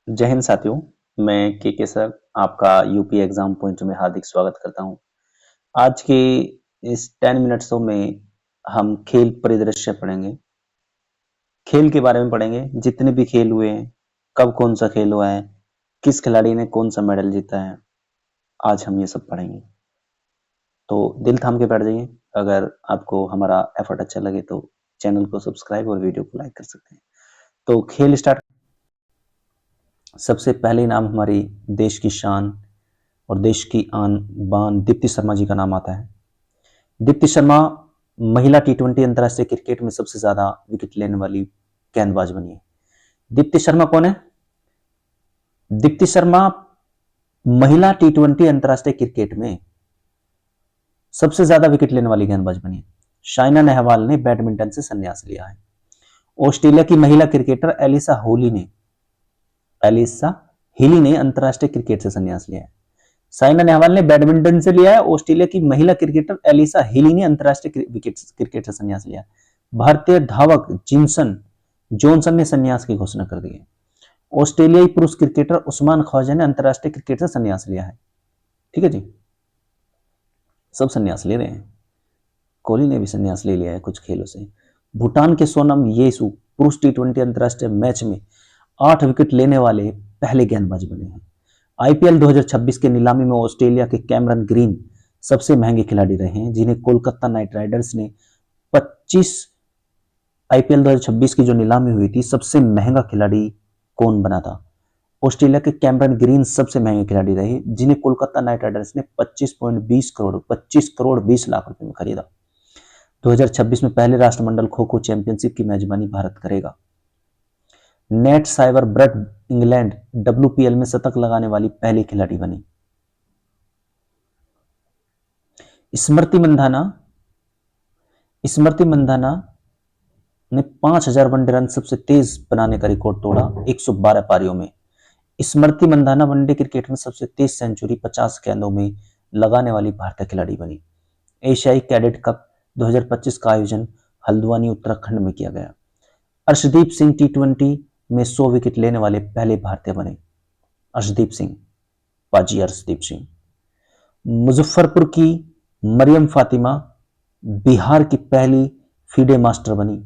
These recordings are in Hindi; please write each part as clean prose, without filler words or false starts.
जय हिंद साथियों। मैं के सर आपका यूपी एग्जाम पॉइंट में हार्दिक स्वागत करता हूं। आज के इस 10 मिनट शो में हम खेल परिदृश्य पढ़ेंगे। खेल के बारे में पढ़ेंगे, जितने भी खेल हुए हैं, कब कौन सा खेल हुआ है, किस खिलाड़ी ने कौन सा मेडल जीता है, आज हम ये सब पढ़ेंगे। तो दिल थाम के बैठ जाइए। अगर आपको हमारा एफर्ट अच्छा लगे तो चैनल को सब्सक्राइब और वीडियो को लाइक कर सकते हैं। तो खेल स्टार्ट। सबसे पहले नाम हमारी देश की शान और देश की आन बान दीप्ति शर्मा जी का नाम आता है। दीप्ति शर्मा महिला टी20 अंतरराष्ट्रीय क्रिकेट में सबसे ज्यादा विकेट लेने वाली गेंदबाज बनी है। दीप्ति शर्मा कौन है? दीप्ति शर्मा महिला टी20 अंतरराष्ट्रीय क्रिकेट में सबसे ज्यादा विकेट लेने वाली गेंदबाज बनी है। साइना नेहवाल ने बैडमिंटन से संन्यास लिया है। ऑस्ट्रेलिया की महिला क्रिकेटर एलिसा हिली ने अंतरराष्ट्रीय क्रिकेट से संन्यास लिया है। साइना नेहवाल ने बैडमिंटन से लिया है। ऑस्ट्रेलिया की महिला क्रिकेटर एलिसा हिली ने अंतरराष्ट्रीय क्रिकेट से संन्यास लिया। भारतीय धावक जॉनसन ने संन्यास की घोषणा कर दी है। ऑस्ट्रेलियाई पुरुष क्रिकेटर उस्मान ख्वाजा ने अंतरराष्ट्रीय क्रिकेट से संन्यास लिया है। ठीक है जी, सब संन्यास ले रहे हैं। कोहली ने भी संन्यास ले लिया है कुछ खेलों से। भूटान के सोनम येसु पुरुष टी20 अंतरराष्ट्रीय मैच में 8 विकेट लेने वाले पहले गेंदबाज बने हैं। आईपीएल 2026 के नीलामी में ऑस्ट्रेलिया के कैमरन ग्रीन सबसे महंगे खिलाड़ी रहे हैं, जिन्हें कोलकाता नाइट राइडर्स ने 25 आईपीएल 2026 की जो नीलामी हुई थी, सबसे महंगा खिलाड़ी कौन बना था? ऑस्ट्रेलिया के कैमरन ग्रीन सबसे महंगे खिलाड़ी रहे, जिन्हें कोलकाता नाइट राइडर्स ने 25 करोड़ 20 लाख रुपए में खरीदा। 2026 में पहले राष्ट्रमंडल खो खो चैंपियनशिप की मेजबानी भारत करेगा। Net cyber broad England WPL में शतक लगाने वाली पहली खिलाड़ी बनी। स्मृति मंधाना ने 5000 वनडे रन सबसे तेज बनाने का रिकॉर्ड तोड़ा 112 पारियों में। स्मृति मंधाना वनडे क्रिकेट में सबसे तेज सेंचुरी 50 गेंदों में लगाने वाली भारतीय खिलाड़ी बनी। एशियाई कैडेट कप 2025 का आयोजन हल्द्वानी उत्तराखंड में किया गया। अर्शदीप सिंह टी20 में 100 विकेट लेने वाले पहले भारतीय बने। अर्शदीप सिंह, पाजी अर्शदीप सिंह। मुजफ्फरपुर की मरियम फातिमा बिहार की पहली फीडे मास्टर बनी।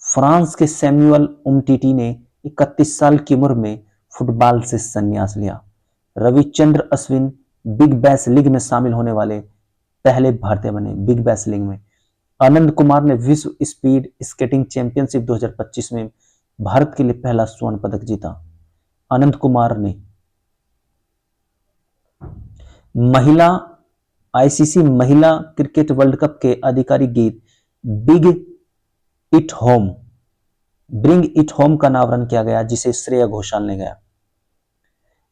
फ्रांस के सैमुअल उमटीटी ने 31 साल की उम्र में फुटबॉल से संन्यास लिया। Ravichandra Ashwin Big Bash League में शामिल होने वाले पहले भारतीय बने। बिग बैश लीग में आनंद कुमार ने विश्व स्पीड स्केटिंग चैंपियनशिप 2025 में भारत के लिए पहला स्वर्ण पदक जीता। आनंद कुमार ने आईसीसी महिला क्रिकेट वर्ल्ड कप के आधिकारिक गीत ब्रिंग इट होम का अनावरण किया गया, जिसे श्रेया घोषाल ने गाया।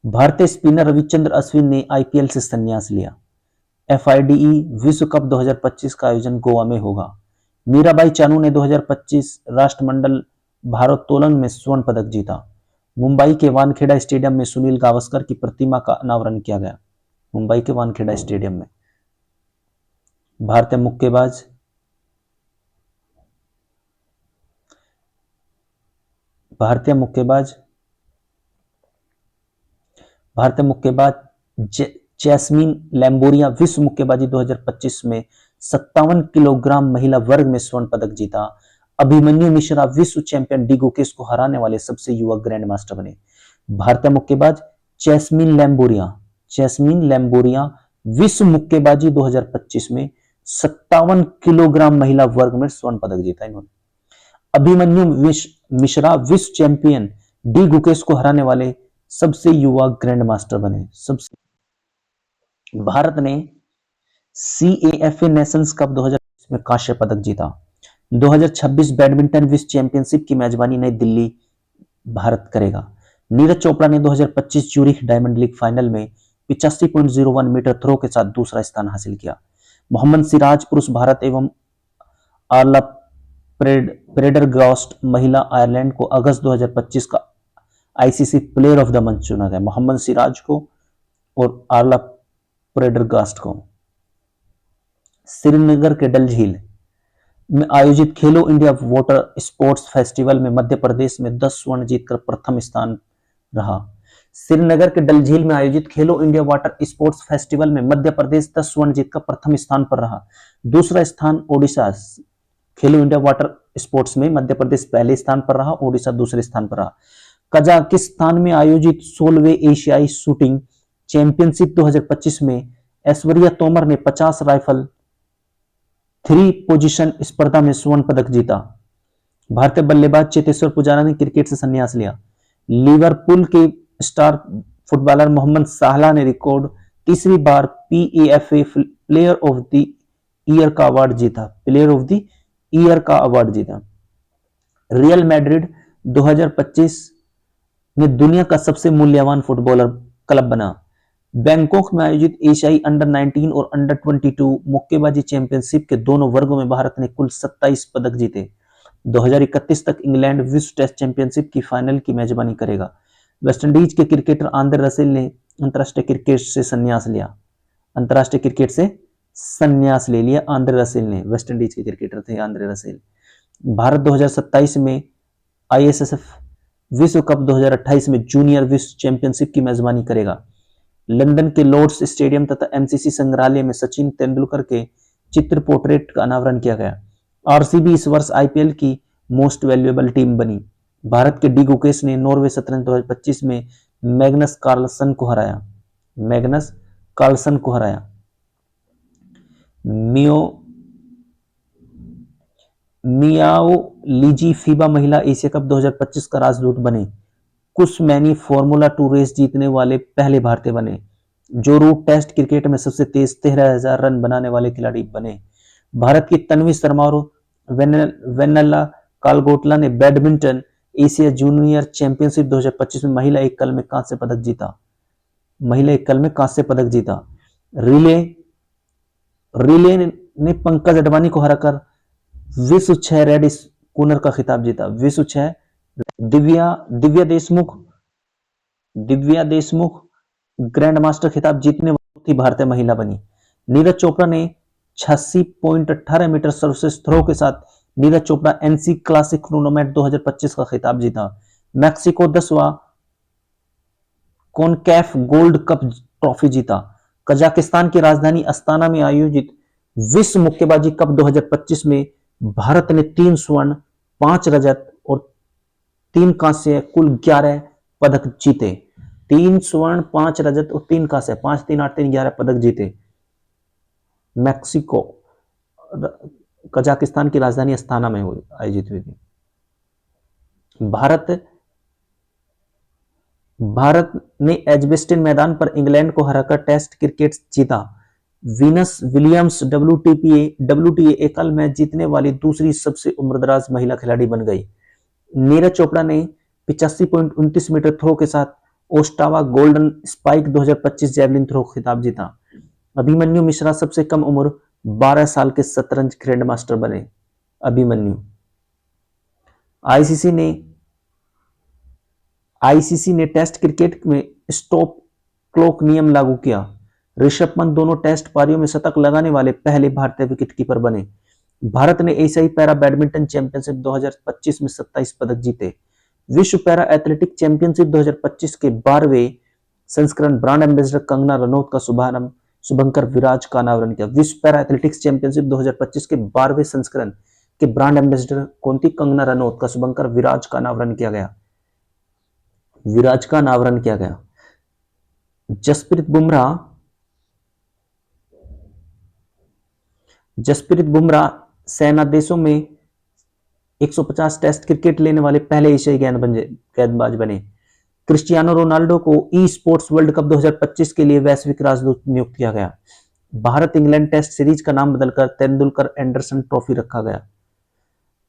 भारतीय स्पिनर रविचंद्र अश्विन ने आईपीएल से संन्यास लिया। एफआईडीई विश्व कप 2025 का आयोजन गोवा में होगा। मीराबाई चानू ने 2025 राष्ट्रमंडल भारोत्तोलन में स्वर्ण पदक जीता। मुंबई के वानखेड़ा स्टेडियम में सुनील गावस्कर की प्रतिमा का अनावरण किया गया। मुंबई के वानखेड़ा स्टेडियम में भारतीय मुक्केबाज जैस्मीन लैम्बोरिया विश्व मुक्केबाजी 2025 में 57 किलोग्राम महिला वर्ग में स्वर्ण पदक जीता। अभिमन्यु मिश्रा विश्व चैंपियन डी गुकेश को हराने वाले सबसे युवा ग्रैंड मास्टर बने। भारतीय मुक्केबाज जैस्मीन लैम्बोरिया विश्व मुक्केबाजी 2025 में 57 किलोग्राम महिला वर्ग में स्वर्ण पदक जीता इन्होंने। अभिमन्यु मिश्रा विश्व चैंपियन डी गुकेश को हराने वाले सबसे युवा ग्रैंड मास्टर बने। भारत ने सीएएफए नेशंस कप 2020 में कांस्य पदक जीता। 2026 बैडमिंटन विश्व चैंपियनशिप की मेजबानी नई दिल्ली भारत करेगा। नीरज चोपड़ा ने 2025 ज्यूरिख डायमंड लीग फाइनल में 85.01 मीटर थ्रो के साथ दूसरा स्थान हासिल किया। मोहम्मद सिराज पुरुष भारत एवं आर्ला प्रेडरगास्ट महिला आयरलैंड को अगस्त 2025 का ICC player of the month चुना गया। मोहम्मद सिराज को और आर्ला प्रेडरगास्ट को। श्रीनगर के डल झील में आयोजित खेलो इंडिया वाटर स्पोर्ट्स फेस्टिवल में मध्य प्रदेश में 10 स्वर्ण जीतकर प्रथम स्थान रहा। श्रीनगर के डल झील में आयोजित खेलो इंडिया वाटर स्पोर्ट्स फेस्टिवल में मध्य प्रदेश 10 स्वर्ण जीतकर प्रथम स्थान पर रहा। दूसरा स्थान ओडिशा। खेलो इंडिया वाटर स्पोर्ट्स में मध्य प्रदेश पहले स्थान पर रहा, ओडिशा दूसरे स्थान पर रहा। कजाकिस्तान में आयोजित 16वें एशियाई शूटिंग चैंपियनशिप 2025 में ऐश्वर्या तोमर ने 50 राइफल 3 पोजीशन स्पर्धा में स्वर्ण पदक जीता। भारतीय बल्लेबाज चेतेश्वर पुजारा ने क्रिकेट से संन्यास लिया। लिवरपूल के स्टार फुटबॉलर मोहम्मद साला ने रिकॉर्ड तीसरी बार PAFA player of the year का अवार्ड जीता। प्लेयर ऑफ द ईयर का अवार्ड जीता। रियल मैड्रिड 2025 में दुनिया का सबसे मूल्यवान फुटबॉलर क्लब बना। बैंकॉक में आयोजित एशियाई अंडर 19 और अंडर 22 मुक्केबाजी चैंपियनशिप के दोनों वर्गों में भारत ने कुल 27 पदक जीते। 2031 तक इंग्लैंड विश्व टेस्ट चैंपियनशिप की फाइनल की मेजबानी करेगा। वेस्टइंडीज के क्रिकेटर आंद्रे रसेल ने अंतरराष्ट्रीय क्रिकेट से संन्यास लिया। अंतरराष्ट्रीय क्रिकेट से संन्यास ले लिया आंद्रे रसेल ने। वेस्टइंडीज के क्रिकेटर थे आंद्रे रसेल। भारत 2027 में ISSF विश्व कप 2028 में जूनियर विश्व चैंपियनशिप की मेजबानी करेगा। लंदन के लॉर्ड्स स्टेडियम तथा MCC संग्रहालय में सचिन तेंदुलकर के चित्र पोर्ट्रेट का अनावरण किया गया। RCB इस वर्ष IPL की मोस्ट वैल्यूएबल टीम बनी। भारत के डी गुकेश ने नॉर्वे शतरंज 2025 में मैग्नस कार्लसन को हराया। मैग्नस कार्लसन को हराया। मियाओ लीजी फीबा महिला एशिया कप 2025 का राजदूत बने। कुशमैनी फॉर्मूला 2 रेस जीतने वाले पहले भारतीय बने। जो रूट टेस्ट क्रिकेट में सबसे तेज 13,000 रन बनाने वाले खिलाड़ी बने। भारत की तन्वी शर्मा और वेनेला कालगोटला ने बैडमिंटन एशिया जूनियर चैंपियनशिप 2025 में महिला एकल में कांस्य पदक जीता। महिला एकल में कांस्य पदक जीता। रिले ने पंकज अडवाणी को हराकर विश्व 6 रेड स्कूनर का खिताब जीता। विश्व 6 दिव्या देशमुख ग्रैंड मास्टर खिताब जीतने वाली भारतीय महिला बनी। नीरज चोपड़ा ने 86.18 मीटर सर्वश्रेष्ठ थ्रो के साथ Neeraj Chopra NC classic tournament 2025 का खिताब जीता। मैक्सिको 10वां कॉनकैफ गोल्ड कप ट्रॉफी जीता। कजाकिस्तान की राजधानी अस्ताना में आयोजित विश्व मुक्केबाजी कप 2025 में भारत ने 3 स्वर्ण 5 रजत और 3 कांस्य कुल 11 पदक जीते। 3 स्वर्ण 5 रजत और 3 कांस्य 5 3 8 3 11 पदक जीते। मैक्सिको कजाकिस्तान की राजधानी अस्ताना में आयोजित हुई थी। भारत ने एजबेस्टन मैदान पर इंग्लैंड को हराकर टेस्ट क्रिकेट जीता। वीनस विलियम्स WTA एकल मैच जीतने वाली दूसरी सबसे उम्रदराज महिला खिलाड़ी बन गई। नीरज चोपड़ा ने 85.29 मीटर थ्रो के साथ ओस्टावा गोल्डन स्पाइक 2025 जैवलिन थ्रो खिताब जीता। अभिमन्यु मिश्रा सबसे कम उम्र 12 साल के शतरंज ग्रैंड मास्टर बने। अभिमन्यु। आईसीसी ने टेस्ट क्रिकेट में स्टॉप क्लॉक नियम लागू किया। ऋषभ पंत दोनों टेस्ट पारियों में शतक लगाने वाले पहले भारतीय विकेटकीपर बने। भारत ने एशियाई पैरा बैडमिंटन चैंपियनशिप 2025 में 27 पदक जीते। विश्व पैरा एथलेटिक चैंपियनशिप 2025 के 12वें संस्करण ब्रांड एम्बेसडर कंगना रनौत का शुभारंभ शुभंकर विराज का अनावरण किया। विश्व पैरा एथलेटिक्स चैंपियनशिप 2025 के 12वें संस्करण के ब्रांड एम्बेसडर कौन थी? कंगना रनौत का शुभंकर विराज का अनावरण किया गया। जसप्रीत बुमराह सेना देशों में 150 टेस्ट क्रिकेट लेने वाले पहले एशियाई गेंदबाज बने। क्रिस्टियानो रोनाल्डो को ई स्पोर्ट्स वर्ल्ड कप 2025 के लिए वैश्विक राजदूत नियुक्त किया गया। भारत इंग्लैंड टेस्ट सीरीज का नाम बदलकर तेंदुलकर एंडरसन ट्रॉफी रखा गया।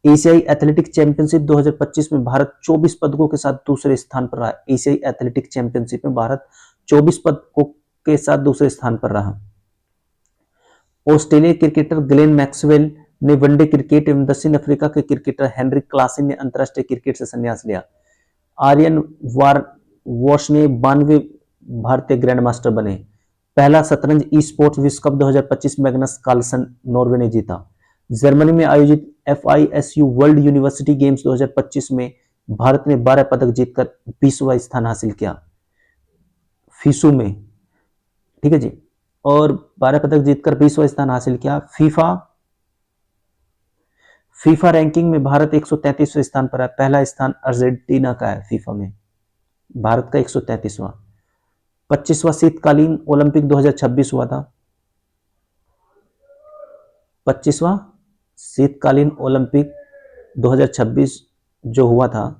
एशियाई एथलेटिक्स चैंपियनशिप 2025 में भारत 24 पदकों के साथ दूसरे स्थान पर रहा। एशियाई एथलेटिक्स चैंपियनशिप में भारत 24 पदकों के साथ दूसरे स्थान पर रहा। ऑस्ट्रेलियाई क्रिकेटर ग्लेन मैक्सवेल ने वनडे क्रिकेट एवं दक्षिण अफ्रीका के क्रिकेटर हेनरिक क्लासन ने अंतरराष्ट्रीय क्रिकेट से संन्यास लिया। आर्यन वॉश ने 92वें भारतीय ग्रैंडमास्टर बने। पहला शतरंज ई स्पोर्ट्स विश्व कप 2025 मैग्नस कार्लसन नॉर्वे ने जीता। जर्मनी में आयोजित FISU वर्ल्ड यूनिवर्सिटी गेम्स 2025 में भारत ने 12 पदक जीतकर 20वां स्थान हासिल किया फीसू में, ठीक है जी। और 12 पदक जीतकर 20वां स्थान हासिल किया। फीफा रैंकिंग में भारत 133वें स्थान पर है। पहला स्थान अर्जेंटीना का है फीफा में, भारत का 133वां। 25वां शीतकालीन ओलंपिक 2026 हुआ था। 25वां शीतकालीन ओलंपिक 2026 जो हुआ था,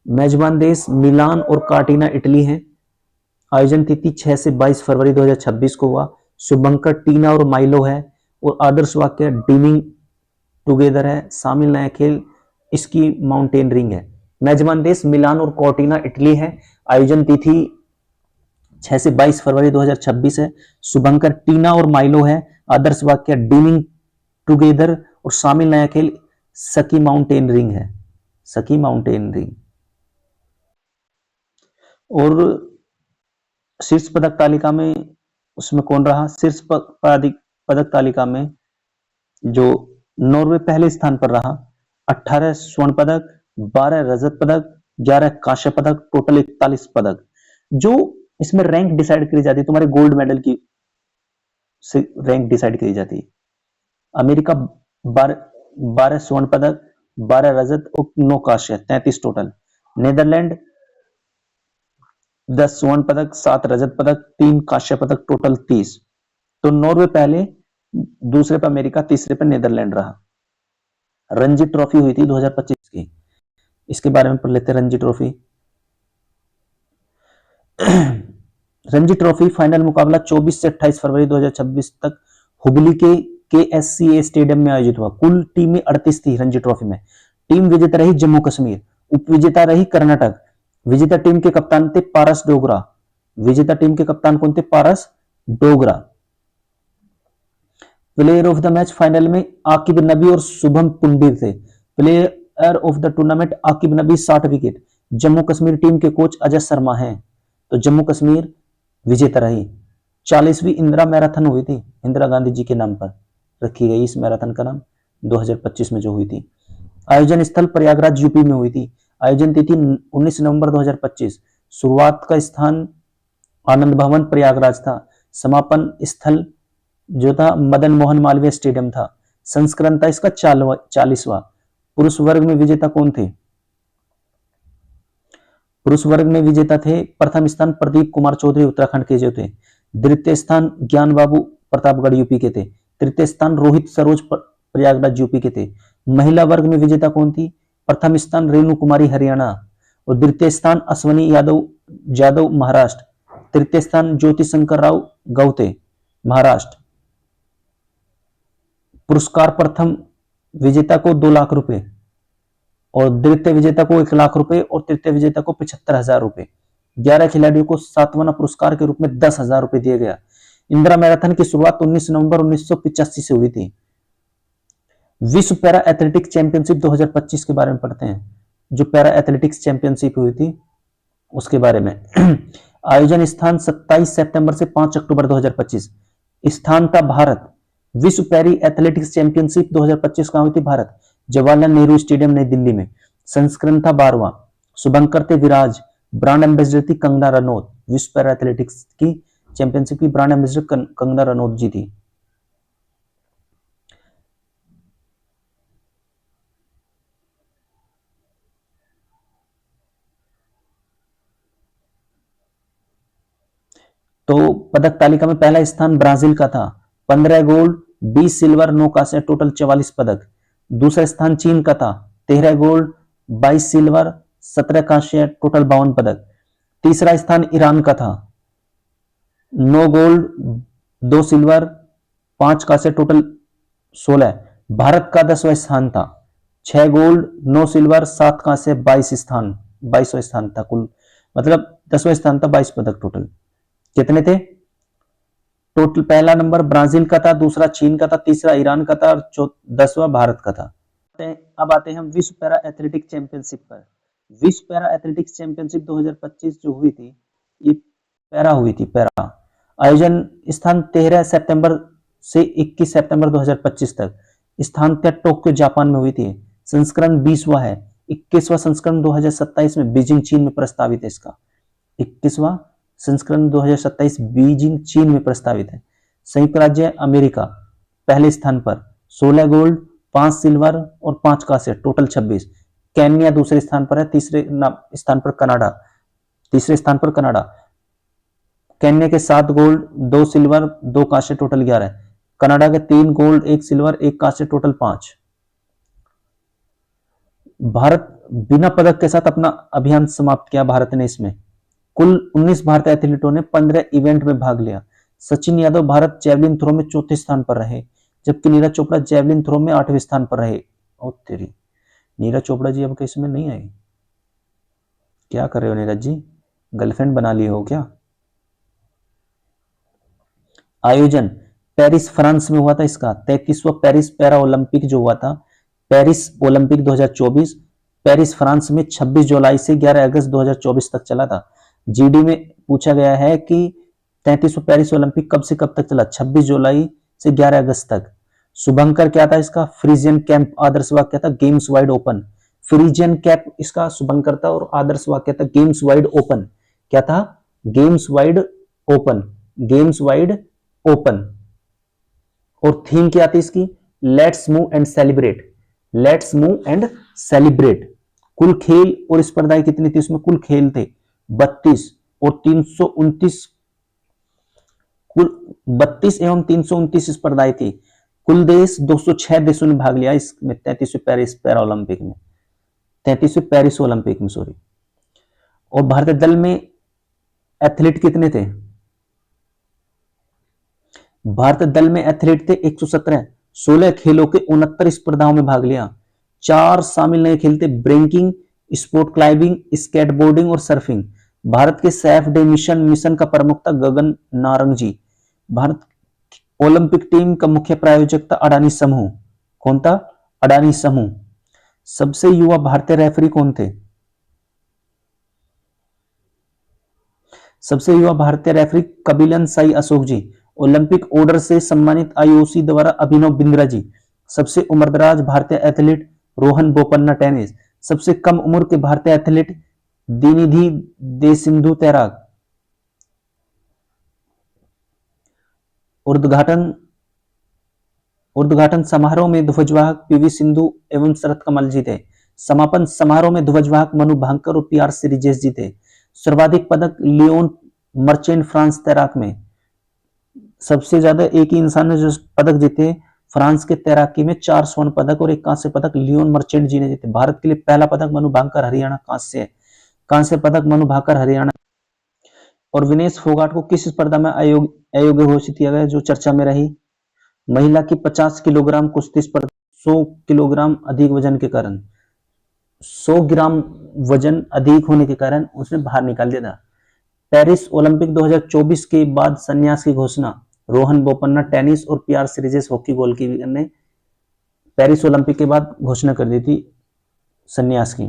मेजबान देश मिलान और कार्टिना इटली है। आयोजन तिथि 6 से 22 फरवरी 2026 को हुआ। शुभंकर टीना और माइलो है। और आदर्श वाक्य ड्रीमिंग टुगेदर है। शामिल नया खेल इसकी माउंटेनरिंग है। मेजबान देश मिलान और कॉर्टिना इटली है। आयोजन तिथि 6 से 22 फरवरी 2026 है। शुभंकर टीना और माइलो है। आदर्श वाक्य ड्रीमिंग टुगेदर और शामिल नया खेल सकी माउंटेनरिंग है। सकी माउंटेनरिंग। और शीर्ष पदक तालिका में उसमें कौन रहा? शीर्ष पदक तालिका में जो नॉर्वे पहले स्थान पर रहा। 18 स्वर्ण पदक, 12 रजत पदक, 11 कांस्य पदक, टोटल 41 पदक। जो इसमें रैंक डिसाइड करी जाती है, तुम्हारे गोल्ड मेडल की रैंक डिसाइड करी जाती है। अमेरिका 12 स्वर्ण पदक, 12 रजत और 9 कांस्य, 33 टोटल। नेदरलैंड 10 स्वर्ण पदक, 7 रजत पदक, 3 कांस्य पदक, टोटल 30। तो नॉर्वे पहले, दूसरे पर अमेरिका, तीसरे पर नेदरलैंड रहा। रणजी ट्रॉफी हुई थी 2025 की, इसके बारे में पढ़ लेते हैं। Ranji trophy Ranji trophy final मुकाबला 24 से 28 फरवरी 2026 तक हुबली के KSCA स्टेडियम में आयोजित हुआ। कुल टीमें 38 थी रणजी ट्रॉफी में। टीम विजेता रही जम्मू कश्मीर, उपविजेता रही कर्नाटक। विजेता टीम के कप्तान थे पारस डोगरा। विजेता टीम के कप्तान कौन थे? Paras Dogra. Player of the match final में आकिब नबी और शुभम पुंडीर थे। Player of the tournament Aqib Nabi 60 wicket. Jammu Kashmir team के कोच अजय शर्मा हैं। तो जम्मू कश्मीर विजेता रही। 40वीं इंदिरा मैराथन हुई थी, इंदिरा गांधी जी के नाम पर रखी गई इस मैराथन का नाम, 2025 में जो हुई थी। आयोजन स्थल प्रयागराज यूपी में हुई थी। आयोजन तिथि 19 नवंबर 2025। शुरुआत का स्थान आनंद भवन प्रयागराज था। समापन स्थल जो था मदन मोहन मालवीय स्टेडियम था। संस्करण था इसका 40वां। पुरुष वर्ग में विजेता कौन थे? पुरुष वर्ग में विजेता थे, प्रथम स्थान प्रदीप कुमार चौधरी उत्तराखंड के जो थे। द्वितीय स्थान ज्ञान बाबू प्रतापगढ़ यूपी के थे। तृतीय स्थान रोहित सरोज प्रयागराज यूपी के थे। महिला वर्ग में विजेता कौन थी? प्रथम स्थान रेणु कुमारी हरियाणा और द्वितीय स्थान अश्वनी यादव महाराष्ट्र। तृतीय स्थान ज्योति शंकर राव गौते महाराष्ट्र। पुरस्कार प्रथम विजेता को 2 लाख रुपए और द्वितीय विजेता को 1 लाख रुपए और तृतीय विजेता को 75,000 रुपए। 11 खिलाड़ियों को सातवां पुरस्कार के रूप में 10,000 रुपए दिया गया। इंदिरा मैराथन की शुरुआत 19 नवंबर 1985 से हुई थी। विश्व पैरा एथलेटिक्स चैंपियनशिप 2025 के बारे में पढ़ते हैं। जो पैरा एथलेटिक्स चैंपियनशिप हुई थी उसके बारे में। आयोजन स्थान 27 सितंबर से 5 अक्टूबर 2025। स्थान था भारत। विश्व पैरी एथलेटिक्स चैंपियनशिप 2025 कहां हुई थी? भारत, जवाहरलाल नेहरू स्टेडियम नई दिल्ली में। संस्करण था 12वां। शुभंकर थे विराज। ब्रांड एम्बेसडर थी कंगना रनौत। विश्व पैरा एथलेटिक्स की चैंपियनशिप की ब्रांड एम्बेसडर कंगना रनौत जी थी। तो पदक तालिका में पहला स्थान ब्राजील का था, 15 गोल्ड, 20 सिल्वर, 9 कांस्य, टोटल 44 पदक। दूसरा स्थान चीन का था, 13 गोल्ड, 22 सिल्वर, 17 कांस्य, टोटल 52 पदक। तीसरा स्थान ईरान का था, 9 गोल्ड, 2 सिल्वर, 5 कांस्य, टोटल 16। भारत का 10वां स्थान था, 6 गोल्ड, 9 सिल्वर, 7 कांस्य, 22वां स्थान था कुल, मतलब 10वां स्थान था, 22 पदक टोटल। कितने थे टोटल? पहला नंबर ब्राजील का था, दूसरा चीन का था, तीसरा ईरान का था और 10वां भारत का था। अब आते हैं हम विश्व पैरा एथलेटिक्स चैंपियनशिप पर। विश्व पैरा एथलेटिक्स चैंपियनशिप 2025 जो हुई थी, ये पैरा हुई थी, पैरा। आयोजन स्थान 13 सितंबर से 21 सितंबर 2025 तक। स्थानांतरण टोक्यो जापान में हुई थी। संस्करण 20वां है। 21वां संस्करण 2027 में बीजिंग चीन में प्रस्तावित है। इसका 21वां संस्करण 2027 बीजिंग चीन में प्रस्तावित है। संयुक्त राज्य अमेरिका पहले स्थान पर 16 गोल्ड, 5 सिल्वर और 5 कांस्य, टोटल 26। केन्या दूसरे स्थान पर है। तीसरे स्थान पर कनाडा, तीसरे स्थान पर कनाडा। केन्या के 7 गोल्ड, 2 सिल्वर, 2 कांस्य, टोटल 11। कनाडा के 3 गोल्ड, 1 सिल्वर, 1 कांस्य, टोटल 5। भारत बिना पदक के साथ अपना अभियान समाप्त किया भारत ने। इसमें कुल 19 भारतीय एथलीटों ने 15 इवेंट में भाग लिया। सचिन यादव भारत जैवलिन थ्रो में चौथे स्थान पर रहे, जबकि नीरज चोपड़ा जैवलिन थ्रो में 8वें स्थान पर रहे। ओ तेरी, नीरज चोपड़ा जी अब कैसे में नहीं आए? क्या कर रहे हो नीरज जी, गर्लफ्रेंड बना लिए हो क्या? आयोजन पेरिस फ्रांस में हुआ था। इसका 33वां पेरिस पैरा ओलंपिक जो हुआ था, पेरिस ओलंपिक 2024 पेरिस फ्रांस में 26 जुलाई से 11 अगस्त 2024 तक चला था। जीडी में पूछा गया है कि 33वां पेरिस ओलंपिक कब से कब तक चला? 26 जुलाई से 11 अगस्त तक। शुभंकर क्या था इसका? Friesian camp. आदर्श वाक्य था games wide open. Friesian camp इसका शुभंकर था और आदर्श वाक्य था गेम्स वाइड ओपन। क्या था? Games wide open, games wide open. और थीम क्या थी इसकी? Let's move and celebrate, let's move and celebrate. कुल खेल और स्पर्धाएं कितनी थी उसमें? कुल खेल थे 32 और 329, कुल 32 एवं 329 स्पर्धाएं थी। कुल देश 206 देशों ने भाग लिया इसमें 33वें पेरिस पैरा ओलंपिक में, 33वें पेरिस ओलंपिक में, सॉरी। और भारतीय दल में एथलीट कितने थे? भारतीय दल में एथलीट थे 117। 16 खेलों के 69 स्पर्धाओं में भाग लिया। 4 शामिल नए खेल थे, ब्रेकिंग, स्पोर्ट क्लाइंबिंग, स्केटबोर्डिंग और सर्फिंग। भारत के सेफ डे मिशन का प्रमुख था गगन नारंग जी। भारत ओलंपिक टीम का मुख्य प्रायोजक था अडानी समूह। कौन था? अडानी समूह। सबसे युवा भारतीय रेफरी कौन थे? सबसे युवा भारतीय रेफरी कपिलन साई अशोक जी। ओलंपिक ऑर्डर से सम्मानित आईओसी द्वारा अभिनव बिंद्रा जी। सबसे उम्रदराज भारतीय एथलीट रोहन बोपन्ना टेनिस। सबसे कम उम्र के भारतीय एथलीट दिनिधि देसिंधु तैराक। उद्घाटन समारोह में ध्वजवाहक पीवी सिंधु एवं शरत कमल जीते। समापन समारोह में ध्वजवाहक मनु भांकर और पीआर श्रीजेश जीते। सर्वाधिक पदक लियोन मर्चेंट फ्रांस तैराक में। सबसे ज्यादा एक ही इंसान ने जो पदक जीते फ्रांस के तैराकी में 4 स्वर्ण पदक और 1 कांस्य पदक लियोन मर्चेंट जी ने जीते। भारत के लिए पहला पदक मनु भांकर हरियाणा, कांस्य पदक मनु भाकर हरियाणा। और विनेश फोगाट को किस स्पर्धा में अयोग्य घोषित किया गया जो चर्चा में रही? महिला की 50 किलोग्राम कुश्ती स्पर्धा 100 किलोग्राम अधिक वजन के कारण, 100 ग्राम वजन अधिक होने के कारण उसने बाहर निकाल दिया था। पेरिस ओलंपिक 2024 के बाद संन्यास की घोषणा रोहन बोपन्ना टेनिस और पीआर श्रीजेश हॉकी गोलकीपर ने पेरिस ओलंपिक के बाद घोषणा कर दी थी संन्यास की।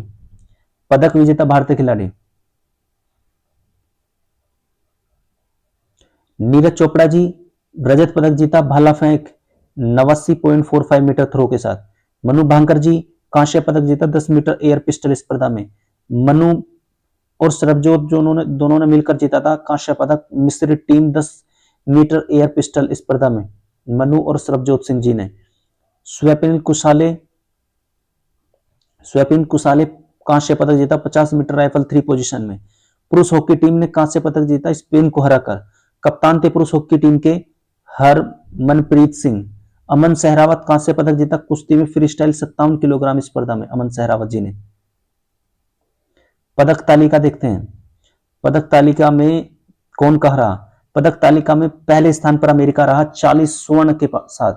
पदक विजेता भारतीय खिलाड़ी नीरज चोपड़ा जी रजत पदक जीता भाला फेंक 89.45 मीटर थ्रो के साथ। मनु भांकर जी कांस्य पदक जीता 10 मीटर एयर पिस्टल स्पर्धा में। मनु और सरबजोत जो दोनों ने मिलकर जीता था कांस्य पदक मिश्रित टीम 10 मीटर एयर पिस्टल स्पर्धा में, मनु और सरबजोत सिंह जी ने। स्वैपिन कुशाले कांस्य पदक जीता 50 मीटर राइफल 3 पोजीशन में। पुरुष हॉकी टीम ने कांस्य पदक जीता स्पेन को हराकर। कप्तान थे पुरुष हॉकी टीम के हरमनप्रीत सिंह। अमन सहरावत कांस्य पदक जीता कुश्ती में फ्री स्टाइल 57 किलोग्राम स्पर्धा में, अमन सहरावत जी ने। पदक तालिका देखते हैं। पदक तालिका में कौन कह रहा? पदक तालिका में पहले स्थान पर अमेरिका रहा 40 स्वर्ण के साथ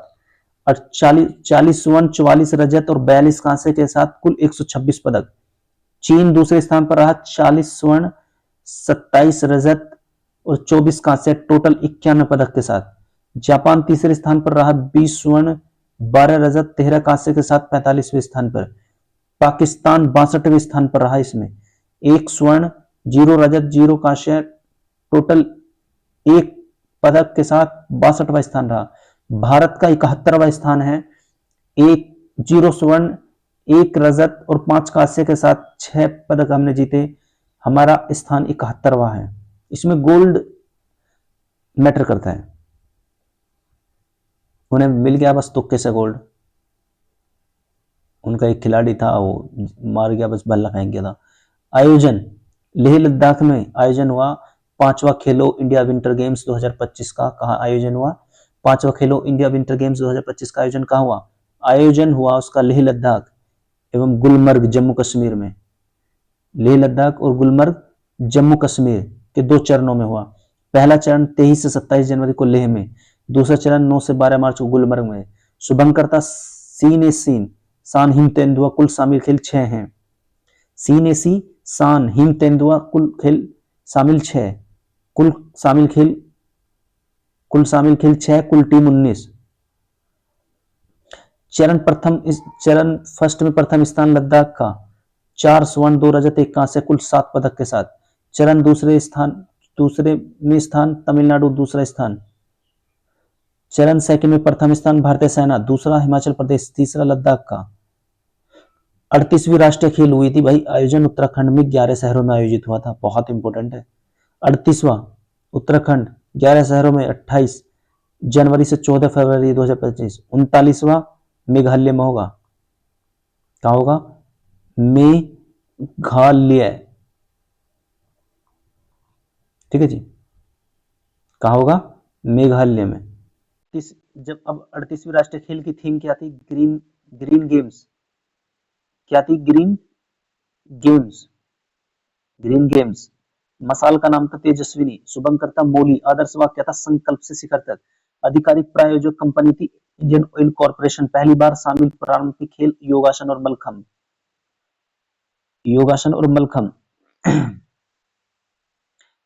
और 40 स्वर्ण, 44 रजत और 42 कांस्य के साथ कुल 126 पदक। चीन दूसरे स्थान पर रहा 40 स्वर्ण, 27 रजत और 24 कांस्य, टोटल 51 पदक के साथ। जापान तीसरे स्थान पर रहा 20 स्वर्ण, 12 रजत, 13 कांस्य के साथ 45वें स्थान पर। पाकिस्तान 62वें स्थान पर रहा, इसमें 1 स्वर्ण, 0 रजत, 0 कांस्य, टोटल 1 पदक के साथ 62वां स्थान रहा। भारत का 71वां स्थान है, 0 स्वर्ण, 1 रजत और 5 कांस्य के साथ 6 पदक हमने जीते। हमारा स्थान 71वां है। इसमें गोल्ड मैटर करता है, उन्हें मिल गया बस तुक्के से गोल्ड। उनका एक खिलाड़ी था, वो मार गया, बस बल्ला फेंक गया था। आयोजन, लेह लद्दाख में आयोजन हुआ 5वां खेलो इंडिया विंटर गेम्स 2025 का। कहाँ आयोजन हुआ? 5वां खेलो इंडिया विंटर गेम्स 2025 का आयोजन कहाँ हुआ? आयोजन हुआ उसका लेह लद्दाख एवं गुलमर्ग जम्मू कश्मीर में। लेह लद्दाख और गुलमर्ग जम्मू कश्मीर के 2 चरणों में हुआ। पहला चरण 23 से 27 जनवरी को लेह में, दूसरा चरण 9 से 12 मार्च को गुलमर्ग में। शुभंकर्ता सीन ए सीन, सान, हिम, तेंदुआ, कुल शामिल खेल 6 हैं। सीन ए सी, सान, हिम, तेंदुआ, कुल खेल शामिल 6, कुल शामिल खेल 6, कुल टीम 19। चरण फर्स्ट में प्रथम स्थान लद्दाख का, 4 स्वर्ण, 2 रजत, 1 कांस्य, कुल 7 पदक के साथ। चरण दूसरे में स्थान तमिलनाडु, दूसरा स्थान। चरण सेकंड में प्रथम स्थान भारतीय सेना, दूसरा हिमाचल प्रदेश, तीसरा लद्दाख का। 38वीं राष्ट्रीय खेल हुई थी भाई। आयोजन उत्तराखंड में 11 शहरों में आयोजित हुआ था, बहुत इंपॉर्टेंट है। 38वां उत्तराखंड 11 शहरों में 28 जनवरी से 14 फरवरी 2025। 39वां मेघालय में होगा। क्या होगा? मेघालय, ठीक है जी। कहा होगा? मेघालय में। जब अब 38वीं राष्ट्रीय खेल की थीम क्या थी? Green games. क्या थी? Green games. मसाल का नाम था तेजस्विनी, शुभंकर्ता मोली, आदर्श वाक्य था संकल्प से शिखर तक। आधिकारिक प्रायोजक कंपनी थी इंडियन ऑयल कॉर्पोरेशन। पहली बार शामिल पारंपरिक खेल योगासन और मलखम।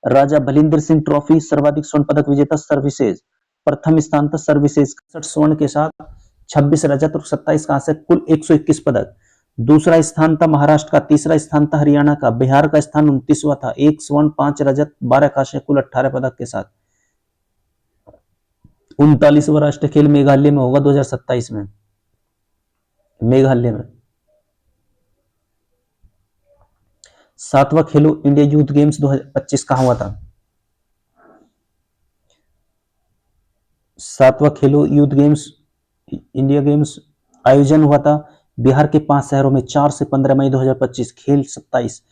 राजा भलिंदर सिंह ट्रॉफी, सर्वाधिक स्वर्ण पदक विजेता सर्विसेज, प्रथम स्थान था सर्विसेज 61 स्वर्ण के साथ 26 रजत और 27 कांस्य, कुल 121 पदक। दूसरा स्थान था महाराष्ट्र का, तीसरा स्थान था हरियाणा का, बिहार का स्थान 29वां था, 1 स्वर्ण, 5 रजत, 12 कांस्य, कुल 18 पदक के साथ। 39वां राष्ट्रीय खेल मेघालय में होगा 2027 में, मेघालय में। 7वां खेलो इंडिया यूथ गेम्स 2025 कहां हुआ था? 7वां खेलो यूथ गेम्स इंडिया गेम्स आयोजन हुआ था बिहार के 5 शहरों में 4 से 15 मई 2025। खेल 27।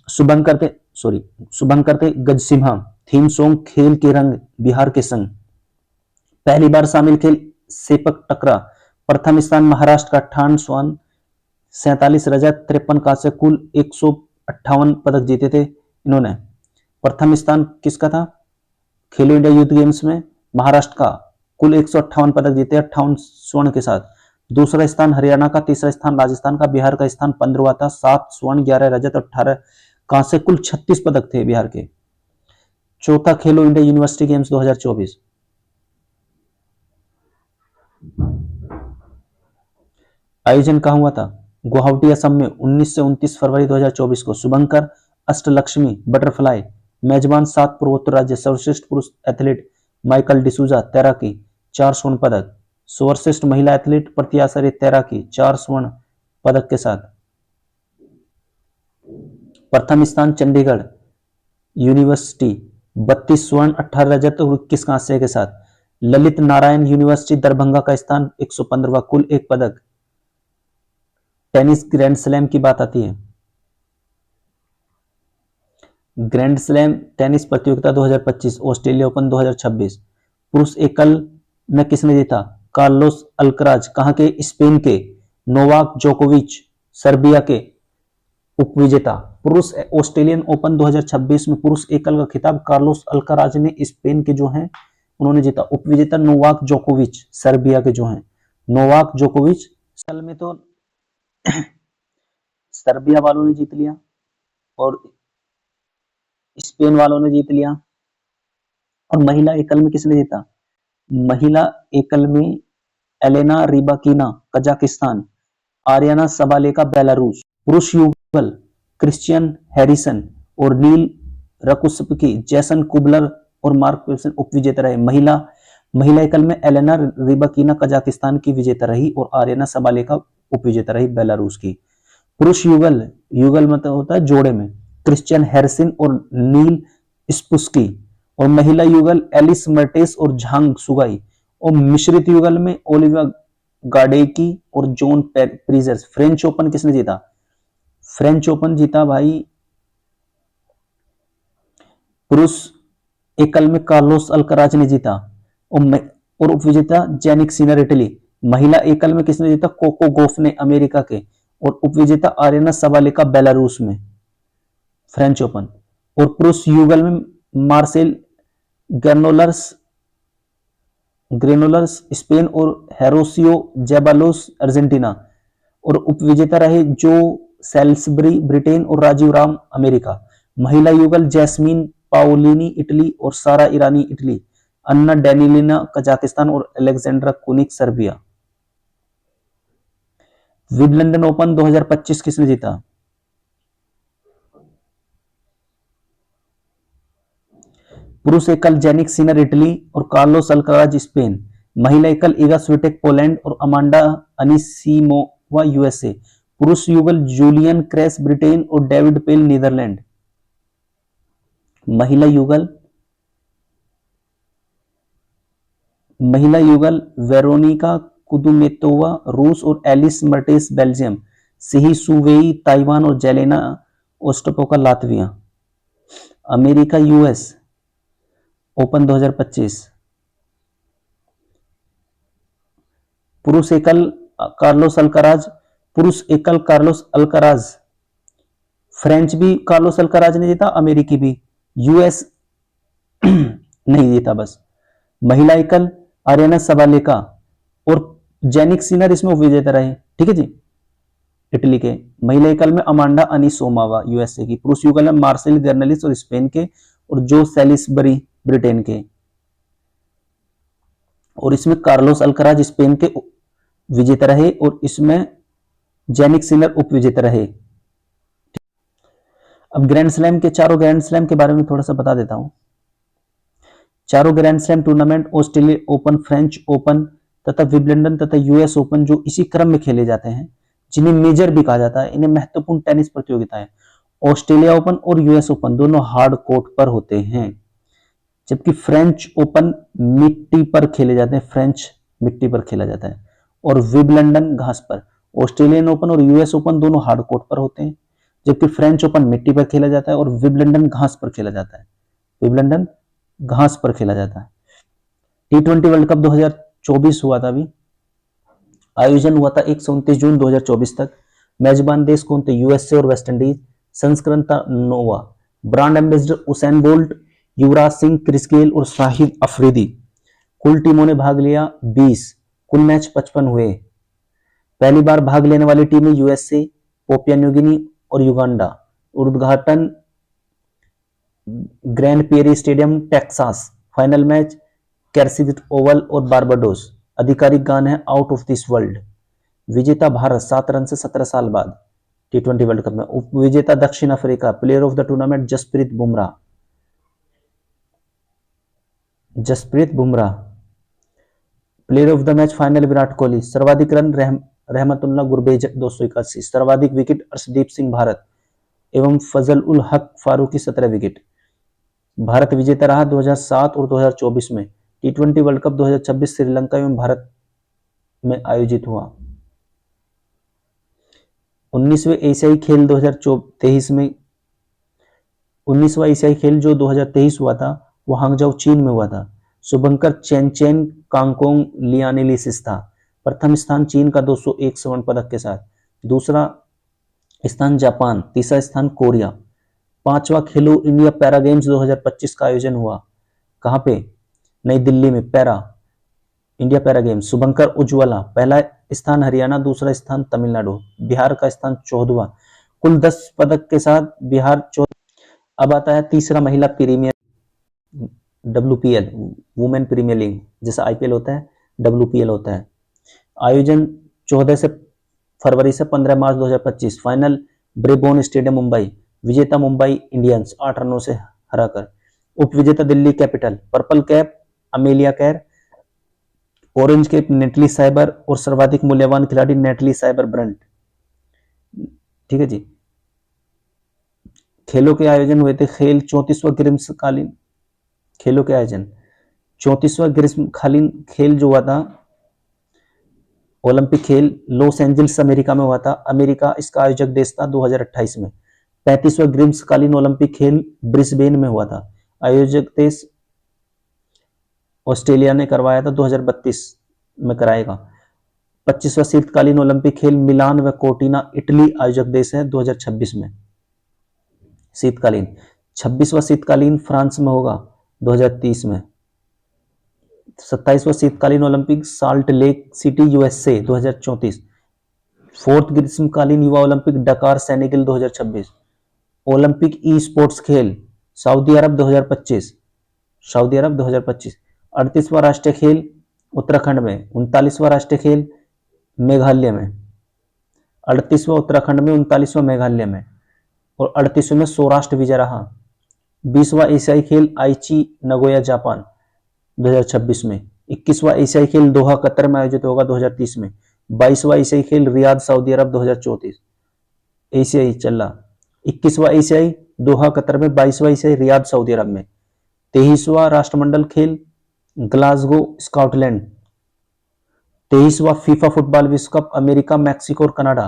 शुभंकरते गजसिम्हा, थीम सॉन्ग खेल के रंग बिहार के संग। पहली बार शामिल खेल सेपक टकरा, प्रथम स्थान महाराष्ट्र का, 58 स्वर्ण, 47 रजत, 53 कांस्य, कुल 158 पदक जीते थे इन्होंने। प्रथम स्थान किसका था खेलो इंडिया यूथ गेम्स में? महाराष्ट्र का, कुल 158 पदक जीते, 58 स्वर्ण के साथ। दूसरा स्थान हरियाणा का, तीसरा स्थान राजस्थान का, बिहार का स्थान 15वां था, 7 स्वर्ण, 11 रजत, 18 कांस्य, कुल 36 पदक थे बिहार के। चौथा खेलो इंडिया यूनिवर्सिटी गेम्स 2024 आयोजन कहां हुआ था? गुवाहाटी असम में 19 से 29 फरवरी 2024 को। शुभंकर अष्टलक्ष्मी बटरफ्लाई, मेजबान 7 पूर्वोत्तर राज्य। सर्वश्रेष्ठ पुरुष एथलीट माइकल डिसूजा, तैराकी, 4 स्वर्ण पदक। सर्वश्रेष्ठ महिला एथलीट प्रत्याशरी, तैराकी, 4 स्वर्ण पदक के साथ। प्रथम स्थान चंडीगढ़ यूनिवर्सिटी, 32 स्वर्ण, 18 रजत और 21 कांस्य के साथ। ललित नारायण यूनिवर्सिटी दरभंगा का स्थान 115वां, कुल 1 पदक। टेनिस ग्रैंड स्लैम की बात आती है। ग्रैंड स्लैम टेनिस प्रतियोगिता 2025, ऑस्ट्रेलिया ओपन 2026। पुरुष एकल में किसने जीता? कार्लोस अल्कराज, कहां के? स्पेन के। नोवाक जोकोविच, सर्बिया के उपविजेता। पुरुष ऑस्ट्रेलियन ओपन 2026 में पुरुष एकल का खिताब कार्लोस अल्कराज ने, स्पेन के जो हैं उन्होंने जीता। उपविजेता नोवाक जोकोविच, सर्बिया के जो हैं नोवाक जोकोविच। कल में तो सर्बिया वालों ने जीत लिया और स्पेन वालों ने जीत लिया। और महिला एकल में किसने जीता? महिला एकल में Elena Rybakina, Kazakhstan, Aryna सबालेका, Belarus. पुरुष युगल क्रिश्चियन हैरिसन और नील रकुस्की, जैसन कुबलर और मार्क पेल्सन उपविजेता रहे। महिला महिला एकल में एलेना रिबाकिना कजाकिस्तान की विजेता रही और आर्यना सबालेका उपविजेता रही बेलारूस की। पुरुष युगल, युगल मतलब होता है जोड़े में, क्रिश्चियन हेरसिन और नील स्पुस्की, और महिला युगल एलिस मर्टेस और झांग सुगाई, और मिश्रित युगल में ओलिविया गाडेकी और जॉन प्रीजर्स। फ्रेंच ओपन किसने जीता? फ्रेंच ओपन जीता भाई पुरुष एकल में कार्लोस अल्कराज ने जीता, और उपविजेता जेनिक सिनर इटली। महिला एकल में किसने जीता? कोको गोफ ने अमेरिका के, और उपविजेता आर्यना सबालेका बेलारूस में, फ्रेंच ओपन। और पुरुष युगल में मार्सेल ग्रेनोलर्स स्पेन और हेरोसियो जेबालोस अर्जेंटीना, और उपविजेता रहे जो सेल्सबरी ब्रिटेन और राजीव राम अमेरिका। महिला युगल जैस्मीन पाओलिनी इटली और Sara Errani Italy, Anna Danilina Kazakhstan और Alexandra Krunic Serbia. Wimbledon Open 2025 किसने जीता? पुरुष एकल जेनिक सिनर इटली और कार्लोस अल्कराज स्पेन। महिला एकल इगा स्विटेक पोलैंड और अमांडा अनिसिमोवा यूएसए। पुरुष युगल जूलियन क्रेस ब्रिटेन और डेविड पेल नीदरलैंड। महिला युगल वेरोनिका कुदुमेतोवा रूस और Elise Mertens Belgium. Hsieh Suwei Taiwan और Jelena Ostapenko Latvia. America US Open 2025। पुरुष एकल कार्लोस अल्कराज, फ्रेंच भी कार्लोस अल्कराज ने जीता, अमेरिकी भी, यूएस नहीं जीता बस। महिला एकल आर्यना सबालेका और जेनिक सिनर इसमें विजेता रहे, ठीक है जी, इटली के। महिला एकल में अमांडा अनिसोमावा यूएसए की। पुरुष युगल में मार्सेल गर्नलिस और स्पेन के, और जो सेलिसबरी ब्रिटेन के, और इसमें कार्लोस अल्कराज स्पेन के विजेता रहे, और इसमें जेनिक सिनर उपविजेता रहे। अब ग्रैंड स्लैम के चारों ग्रैंड स्लैम के बारे में थोड़ा सा बता देता हूं। चारों grand slam tournament Australia open, French open तथा विंबलडन तथा यूएस ओपन जो इसी क्रम में खेले जाते हैं, जिन्हें मेजर भी कहा जाता है, इन्हें महत्वपूर्ण टेनिस प्रतियोगिताएं। ऑस्ट्रेलिया ओपन और यूएस ओपन दोनों हार्ड कोर्ट पर होते हैं, जबकि फ्रेंच ओपन मिट्टी पर खेले जाते हैं, फ्रेंच मिट्टी पर खेला जाता है, और विंबलडन घास पर। ऑस्ट्रेलियन ओपन और यूएस ओपन दोनों हार्ड कोर्ट पर होते हैं, जबकि फ्रेंच ओपन मिट्टी पर खेला जाता है और विंबलडन घास पर खेला जाता है, विंबलडन घास पर खेला जाता है। T20 वर्ल्ड कप 2024 हुआ था, अभी आयोजन हुआ था 1 से 29 जून 2024 तक। मेजबान देश कौन थे? यूएसए और वेस्ट इंडीज। संस्करण था नोवा। Brand ambassador Usain bolt, Yuvraj Singh, Chris Gayle और शाहिद अफरीदी। कुल टीमों ने भाग लिया 20, कुल मैच 55 हुए। पहली बार भाग लेने वाली टीमें यूएसए, पोपिया न्यू गिनी और युगांडा। उद्घाटन Grand Prairie stadium Texas. Final match कैर्सिट ओवल और बारबाडोस। आधिकारिक गान है आउट ऑफ दिस वर्ल्ड। विजेता भारत 7 रन से 17 साल बाद T20 वर्ल्ड कप में। उपविजेता दक्षिण Africa. Player of the tournament Jasprit Bumrah. Player of the match final Virat Kohli. सर्वाधिक रन रहमतुल्लाह गुरबेज 281। सर्वाधिक विकेट अर्शदीप सिंह भारत एवं फजल उल हक फारूकी 17 विकेट। भारत विजेता रहा 2007 और 2024 में। T20 वर्ल्ड कप 2026 श्रीलंका एवं भारत में आयोजित हुआ। 19वें एशियाई खेल 2023 में 19वां एशियाई खेल जो 2023 हुआ था वो हांगझाऊ चीन में हुआ था। शुभंकर चेनचेन कांगकोंग लियानिलिसिस था। प्रथम स्थान चीन का 201 स्वर्ण पदक के साथ, दूसरा स्थान जापान, तीसरा स्थान कोरिया। पांचवा खेलो इंडिया पैरा गेम्स 2025 का आयोजन हुआ। कहां पे? नई दिल्ली में। India para games. शुभंकर उज्ज्वला पहला स्थान हरियाणा, दूसरा स्थान तमिलनाडु, बिहार का स्थान 14वां। कुल 10 पदक के साथ बिहार 14। अब आता है तीसरा महिला premier, WPL, women premier league, जैसा IPL होता है WPL होता है। आयोजन 14 फरवरी से 15 मार्च 2025। Final Brabourne stadium Mumbai. विजेता मुंबई इंडियंस 8 रनों से हराकर। उपविजेता Delhi capital. Purple cap Amelia Kerr, orange cap Natalie Sciver और सर्वाधिक मूल्यवान खिलाड़ी नेटली साइबर ब्रंट। ठीक है जी। खेलों के आयोजन हुए थे, खेल 34वां ग्रीष्मकालीन खेलों के आयोजन 34वां ग्रीष्मकालीन खेल जो हुआ था ओलंपिक खेल लॉस एंजल्स अमेरिका में हुआ था। अमेरिका इसका आयोजक देश था 2028 में। 35वां ग्रीष्मकालीन ओलंपिक खेल ब्रिस्बेन में हुआ था। आयोजक देश ऑस्ट्रेलिया ने करवाया था, 2032 में कराएगा। 25वां शीतकालीन ओलंपिक खेल मिलान व कोर्टिना इटली आयोजक देश है 2026 में शीतकालीन। 26वां शीतकालीन फ्रांस में होगा 2030 में। 27वां शीतकालीन Olympic salt lake city USA 2034। Fourth ग्रीष्मकालीन युवा ओलंपिक डकार सेनेगल 2026। ओलंपिक ई स्पोर्ट्स खेल सऊदी अरब 2025 सऊदी अरब 2025। 38वां राष्ट्रीय खेल उत्तराखंड में। 39वां राष्ट्रीय खेल मेघालय में। 38वां उत्तराखंड में, 39वां मेघालय में और 38वें में सौराष्ट्र विजय रहा। 20वां एशियाई खेल आईची नगोया जापान 2026 में। 21वां एशियाई खेल दोहा कतर में आयोजित होगा 2030 में। 22वां एशियाई खेल रियाद सऊदी अरब 2034 एशियाई चल रहा। 21वां एशियाई दोहा कतर में, 22वां एशियाई रियाद सऊदी अरब में। 23वां राष्ट्रमंडल खेल ग्लासगो स्कॉटलैंड। 23वां फीफा फुटबॉल विश्व कप अमेरिका मैक्सिको और कनाडा।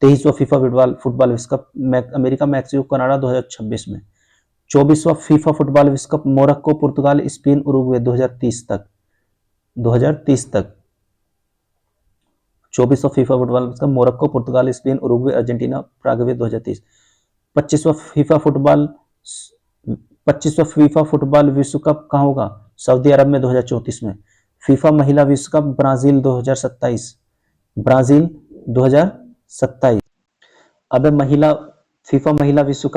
23वां फीफा फुटबॉल विश्व कप अमेरिका मैक्सिको कनाडा 2026 में। 24वां फीफा फुटबॉल विश्व कप मोरक्को पुर्तगाल स्पेन उरुग्वे 2030 तक 24वां फीफा फुटबॉल विश्व कप मोरक्को पुर्तगाल स्पेन उरुग्वे अर्जेंटीना प्रागवे 2030। 25वां फीफा फुटबॉल विश्व कप कहाँ होगा? सऊदी अरब में 2034 में। फीफा महिला विश्व कप ब्राजील 2027 ब्राजील 2027। अब फीफा महिला विश्व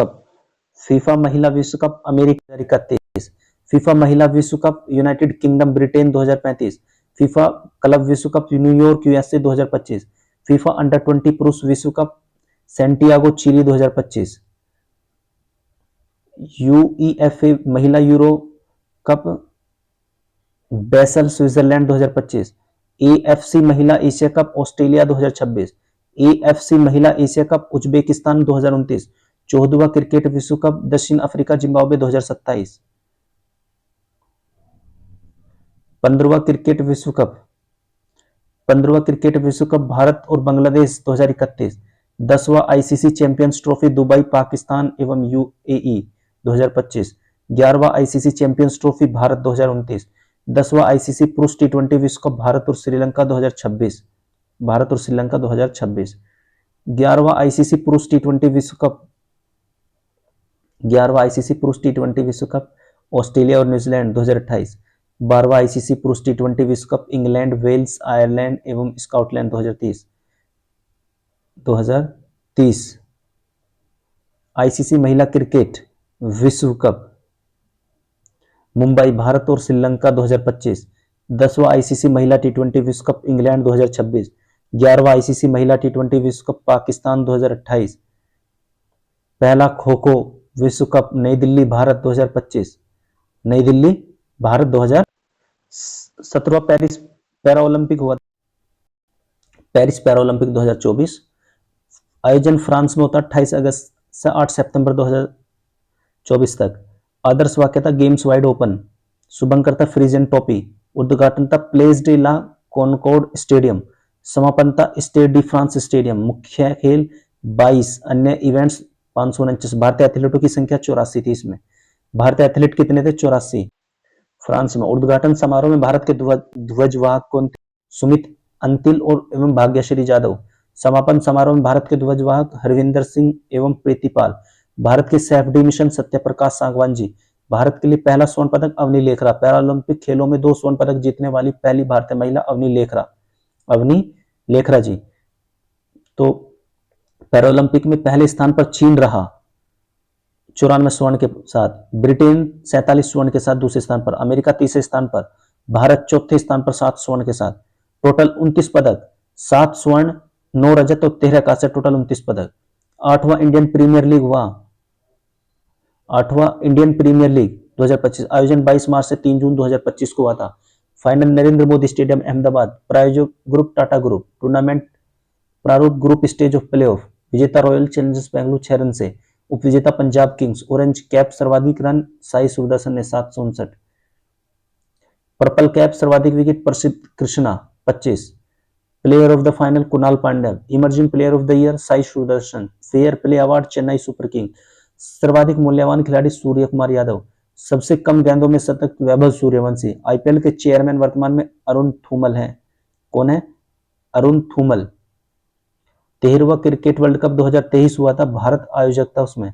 कप अमेरिका 2031। फीफा महिला विश्व cup United Kingdom Britain 2035। FIFA club विश्व cup New York USA 2025। FIFA under 20 पुरुष विश्व कप सैंटियागो चिली 2025। यूईएफए महिला Euro cup Basel Switzerland 2025। AFC महिला एशिया कप ऑस्ट्रेलिया 2026। एएफसी महिला एशिया कप उज्बेकिस्तान 2029। 14वां क्रिकेट विश्व कप दक्षिण अफ्रीका जिम्बाब्वे 2027। 15वां क्रिकेट विश्व कप भारत और बांग्लादेश 2031। 10वां ICC Champions Trophy Dubai Pakistan एवं UAE 2025। 11वां ICC Champions Trophy Bharat 2029। 10वां आईसीसी पुरुष टी20 विश्व कप भारत और श्रीलंका 2026। 11वां आईसीसी पुरुष टी20 विश्व कप ऑस्ट्रेलिया और न्यूजीलैंड 2028। 12वां आईसीसी पुरुष टी20 विश्व कप इंग्लैंड वेल्स आयरलैंड एवं स्कॉटलैंड 2030। आईसीसी महिला क्रिकेट विश्व कप मुंबई भारत और श्रीलंका 2025। 10वां आईसीसी महिला टी20 विश्व कप इंग्लैंड 2026। 11वां आईसीसी महिला टी20 विश्व कप पाकिस्तान 2028। पहला खो खो विश्व कप नई दिल्ली भारत 2025। नई दिल्ली भारत 2017वां पेरिस पैरा ओलंपिक हुआ। पेरिस पैरा ओलंपिक 2024 आयोजन फ्रांस में होता 28 अगस्त से 8 सितंबर 2024 तक। आदर्श वाक्य था गेम्स वाइड ओपन। शुभंकर था फ्रीजन टॉपी। उद्घाटन था Place de la Concorde stadium. समापन था स्टेड डी फ्रांस स्टेडियम। मुख्य खेल 22, अन्य इवेंट्स 549। भारतीय एथलीटों की संख्या 84 थी इसमें। भारतीय एथलीट कितने थे? 84 फ्रांस में। उद्घाटन समारोह में भारत के ध्वजवाहक कौन थे? सुमित अंतिल और एवं भाग्यश्री जाधव। समापन समारोह में भारत के ध्वजवाहक हरविंदर सिंह एवं प्रीतिपाल। भारत के chef de mission Satyaprakash Sangwan ji. Bharat के लिए पहला स्वर्ण पदक अवनी लेखरा। पैरालंपिक खेलों में 2 स्वर्ण पदक जीतने वाली पहली भारतीय महिला अवनी लेखरा जी। तो पैरालंपिक में पहले स्थान पर चीन रहा 94 स्वर्ण के साथ। ब्रिटेन 47 स्वर्ण के साथ दूसरे स्थान पर। अमेरिका तीसरे स्थान पर। भारत चौथे स्थान पर 7 स्वर्ण के साथ। टोटल 29 पदक, 7 स्वर्ण, 9 रजत और 13 कांस्य, टोटल 29 पदक। 8वां इंडियन प्रीमियर लीग हुआ। 8वां इंडियन प्रीमियर लीग 2025 आयोजन 22 मार्च से 3 जून 2025 को हुआ था। फाइनल नरेंद्र मोदी स्टेडियम अहमदाबाद, प्रायोजक ग्रुप टाटा ग्रुप, टूर्नामेंट प्रारूप ग्रुप स्टेज ऑफ प्लेऑफ, विजेता रॉयल चैलेंजर्स बेंगलुरु 6 रन से, उपविजेता पंजाब किंग्स, ऑरेंज कैप सर्वाधिक रन साई सुदर्शन ने 759, पर्पल कैप सर्वाधिक विकेट प्रसिद्ध Krishna 25, player of the final Kunal Pandya, emerging player of the year Sai Sudarshan, fair play award Chennai super king, सर्वाधिक मूल्यवान खिलाड़ी सूर्य कुमार यादव, सबसे कम गेंदों में शतक वैभव सूर्यवंशी, आईपीएल के चेयरमैन वर्तमान में अरुण थूमल हैं। कौन है? अरुण थूमल। 13वां क्रिकेट वर्ल्ड कप 2023 हुआ था, भारत आयोजक था उसमें।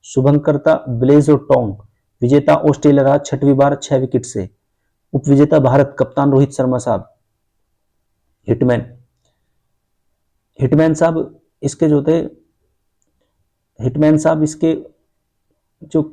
शुभंकर था ब्लेज और टोंग, विजेता ऑस्ट्रेलिया रहा 6वीं बार 6 विकेट से, उपविजेता भारत कप्तान रोहित शर्मा साहब। हिटमैन, हिटमैन साहब इसके जो थे, हिटमैन साहब इसके जो